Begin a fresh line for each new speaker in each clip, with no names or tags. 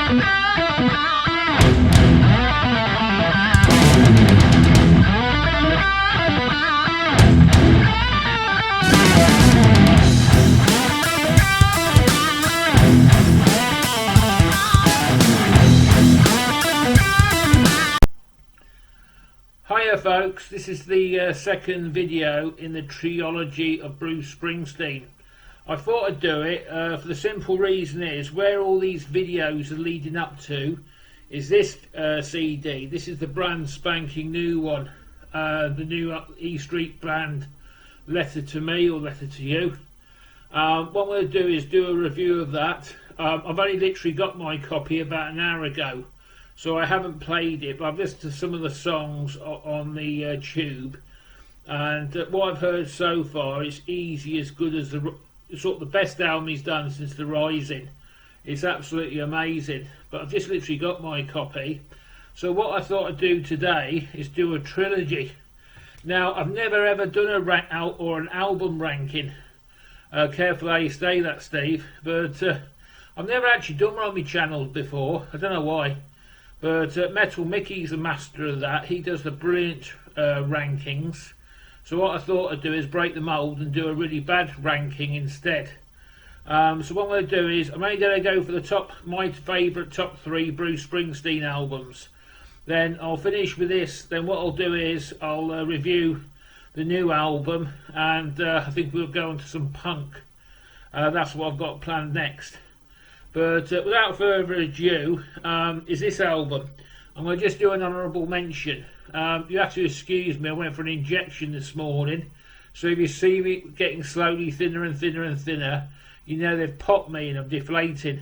Hiya folks, this is the second video in the trilogy of Bruce Springsteen. I thought I'd do it for the simple reason is where all these videos are leading up to is this CD. This is the brand spanking new one, the new E Street Band Letter to Me or Letter to You. What I'm going to do is do a review of that. I've only literally got my copy about an hour ago, so I haven't played it, but I've listened to some of the songs on the tube, and what I've heard so far is easy as good as the sort of the best album he's done since The Rising. It's absolutely amazing, but I've just literally got my copy. So what I thought I'd do today is do a trilogy. Now, I've never ever done a rank out or an album ranking. Careful how you say that, Steve, but I've never actually done one on my channel before. I don't know why. But Metal Mickey's a master of that. He does the brilliant rankings. So what I thought I'd do is break the mould and do a really bad ranking instead. So what I'm going to do is I'm only going to go for the my favourite top 3 Bruce Springsteen albums. Then I'll finish with this. Then what I'll do is I'll review the new album, and I think we'll go on to some punk. That's what I've got planned next. But without further ado, is this album. I'm going to just do an honourable mention. You have to excuse me, I went for an injection this morning, so if you see me getting slowly thinner and thinner and thinner, you know they've popped me and I'm deflating.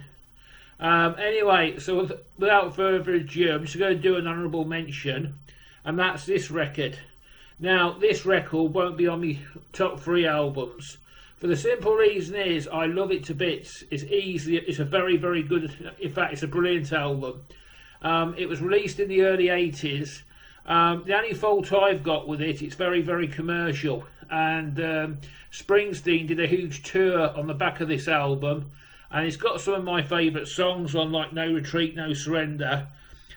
Anyway, so without further ado, I'm just going to do an honourable mention, and that's this record. Now, this record won't be on my top 3 albums. For the simple reason is, I love it to bits. It's a very, very good, in fact, it's a brilliant album. It was released in the early 80s. The only fault I've got with it, it's very, very commercial. And Springsteen did a huge tour on the back of this album. And it's got some of my favourite songs on, like No Retreat, No Surrender,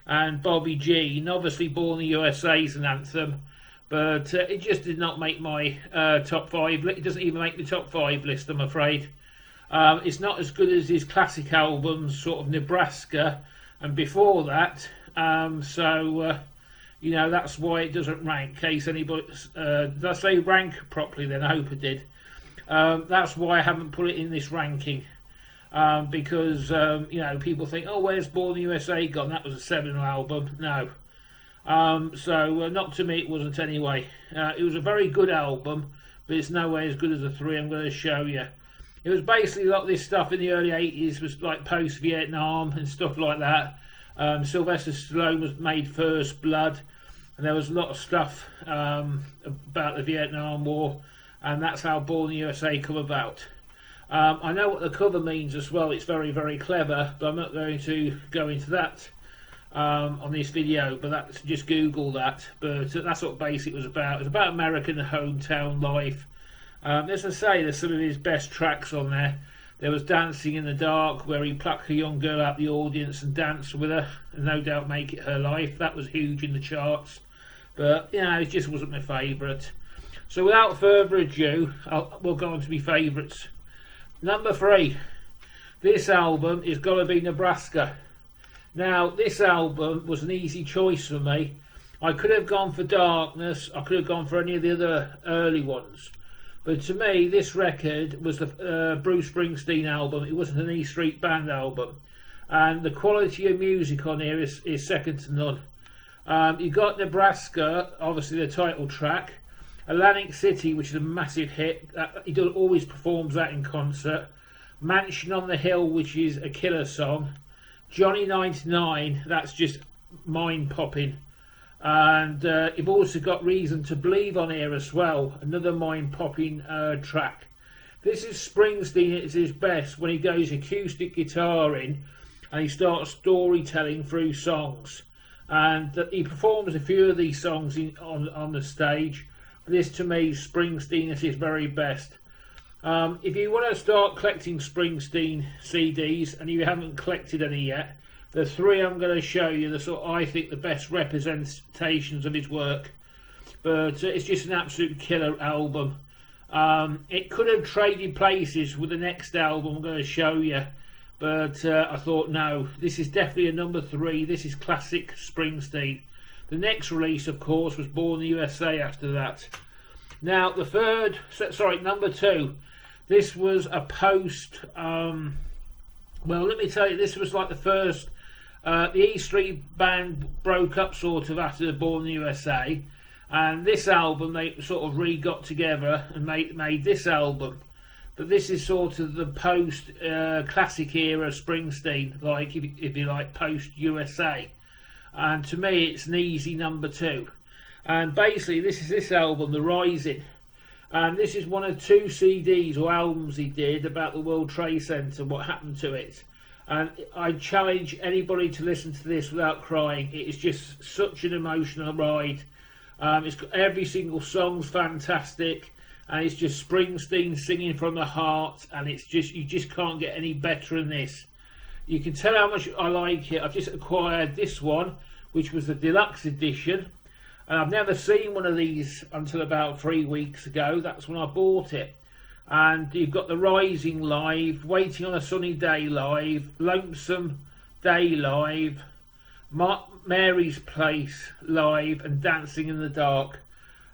and Bobby G. And obviously Born in the USA is an anthem. But it just did not make my top 5. It doesn't even make the top 5 list, I'm afraid. It's not as good as his classic albums, sort of Nebraska, and before that. You know, that's why it doesn't rank. In case anybody, did I say rank properly then? I hope I did. That's why I haven't put it in this ranking. Because, you know, people think, oh, where's Born in the USA gone? That was a 7 album. No. Not to me it wasn't anyway. It was a very good album, but it's nowhere as good as the 3 I'm going to show you. It was basically like this stuff in the early 80s was like post-Vietnam and stuff like that. Sylvester Stallone was made First Blood, and there was a lot of stuff about the Vietnam War, and that's how Born in the USA come about. I know what the cover means as well. It's very, very clever, but I'm not going to go into that on this video, but that's just Google that. But that's what basically it was about. It was about American hometown life. As I say, there's some of his best tracks on there. There was Dancing in the Dark, where he plucked a young girl out the audience and danced with her, and no doubt make it her life. That was huge in the charts, but you know, it just wasn't my favourite. So without further ado, we'll go on to my favourites. Number 3, this album is got to be Nebraska. Now, this album was an easy choice for me. I could have gone for Darkness, I could have gone for any of the other early ones. But to me, this record was the Bruce Springsteen album. It wasn't an E Street Band album. And the quality of music on here is second to none. You got Nebraska, obviously the title track. Atlantic City, which is a massive hit. He always performs that in concert. Mansion on the Hill, which is a killer song. Johnny 99, that's just mind-popping. And you've also got Reason to Believe on here as well, another mind-popping track. This is Springsteen at his best when he goes acoustic guitar in and he starts storytelling through songs. And he performs a few of these songs on the stage. This to me, Springsteen at his very best. If you want to start collecting Springsteen CDs and you haven't collected any yet, The three I'm going to show you, the sort of, I think, the best representations of his work. But it's just an absolute killer album. It could have traded places with the next album I'm going to show you, but I thought, no, this is definitely a number 3. This is classic Springsteen. The next release, of course, was Born in the USA after that. Now, number 2. This was a post. Well, let me tell you, this was like the first. The E Street Band broke up sort of after Born in the USA. And this album, they sort of re-got together and made this album. But this is sort of the post-classic era Springsteen, like if you like, post-USA. And to me, it's an easy number 2. And basically, this is this album, The Rising. And this is one of 2 CDs or albums he did about the World Trade Center, what happened to it. And I challenge anybody to listen to this without crying. It is just such an emotional ride. It's got every single song's fantastic, and it's just Springsteen singing from the heart, and it's just, you just can't get any better than this. You can tell how much I like it. I've just acquired this one, which was the deluxe edition, and I've never seen one of these until about 3 weeks ago. That's when I bought it. And you've got The Rising live, Waiting on a Sunny Day live, Lonesome Day live, Mary's Place live, and Dancing in the Dark,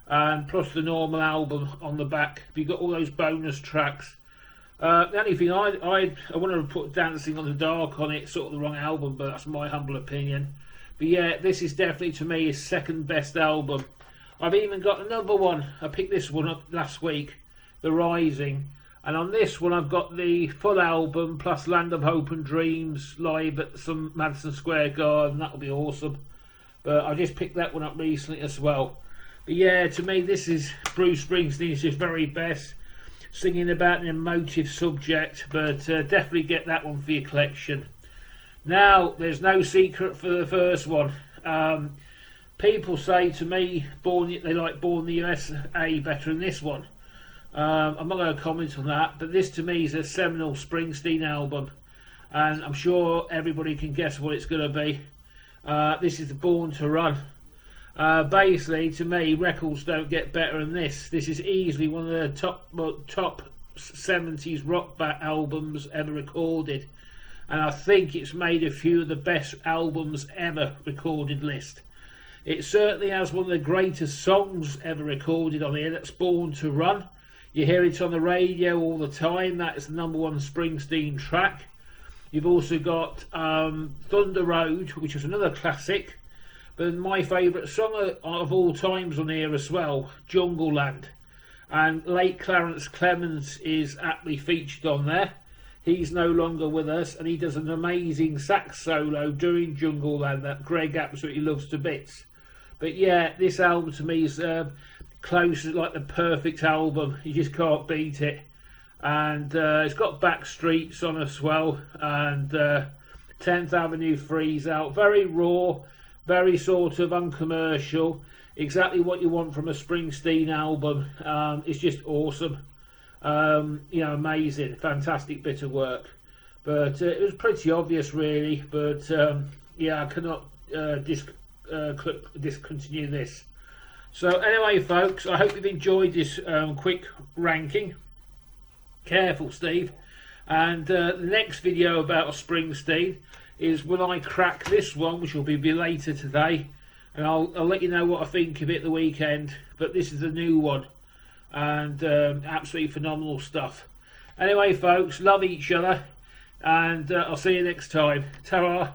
and plus the normal album on the back. You've got all those bonus tracks. The only thing I want to put Dancing on the Dark on it, sort of the wrong album, but that's my humble opinion. But yeah, this is definitely to me his second best album. I've even got another one. I picked this one up last week, The Rising. And on this one, I've got the full album plus Land of Hope and Dreams live at some Madison Square Garden. That'll be awesome. But I just picked that one up recently as well. But yeah, to me, this is Bruce Springsteen's his very best. Singing about an emotive subject, but definitely get that one for your collection. Now, there's no secret for the first one. People say to me, they like Born in the USA better than this one. I'm not going to comment on that, but this to me is a seminal Springsteen album, and I'm sure everybody can guess what it's going to be. This is the Born to Run. Basically, to me, records don't get better than this. This is easily one of the top 70s rock albums ever recorded, and I think it's made a few of the best albums ever recorded list. It certainly has one of the greatest songs ever recorded on here. That's Born to Run. You hear it on the radio all the time. That is the #1 Springsteen track. You've also got Thunder Road, which is another classic. But my favourite song of all times on here as well, Jungle Land. And late Clarence Clemens is aptly featured on there. He's no longer with us, and he does an amazing sax solo during Jungle Land that Greg absolutely loves to bits. But yeah, this album to me is close to like the perfect album. You just can't beat it. And it's got Backstreets on as well, and 10th Avenue Freeze out. Very raw, very sort of uncommercial. Exactly what you want from a Springsteen album. It's just awesome. Amazing, fantastic bit of work. But it was pretty obvious, really. But yeah, I cannot discontinue this. So anyway, folks, I hope you've enjoyed this quick ranking. Careful, Steve. And the next video about Springsteen is when I crack this one, which will be later today, and I'll let you know what I think of it the weekend. But this is the new one, and absolutely phenomenal stuff. Anyway, folks, love each other, and I'll see you next time. Ta-ra.